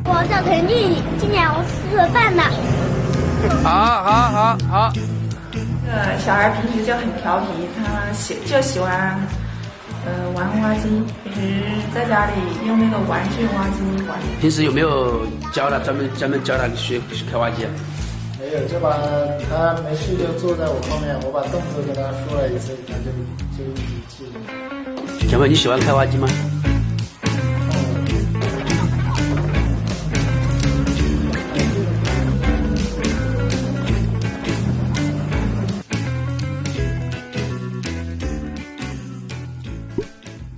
我叫陈静，今年我4岁半了。好。小孩平时就很调皮，他喜欢玩挖机，平时在家里用那个玩具挖机玩。平时有没有教他专门教他学开挖机啊？没有，就把他没事就坐在我后面，我把动作跟他说了一次，他就记住。小朋友，你喜欢开挖机吗？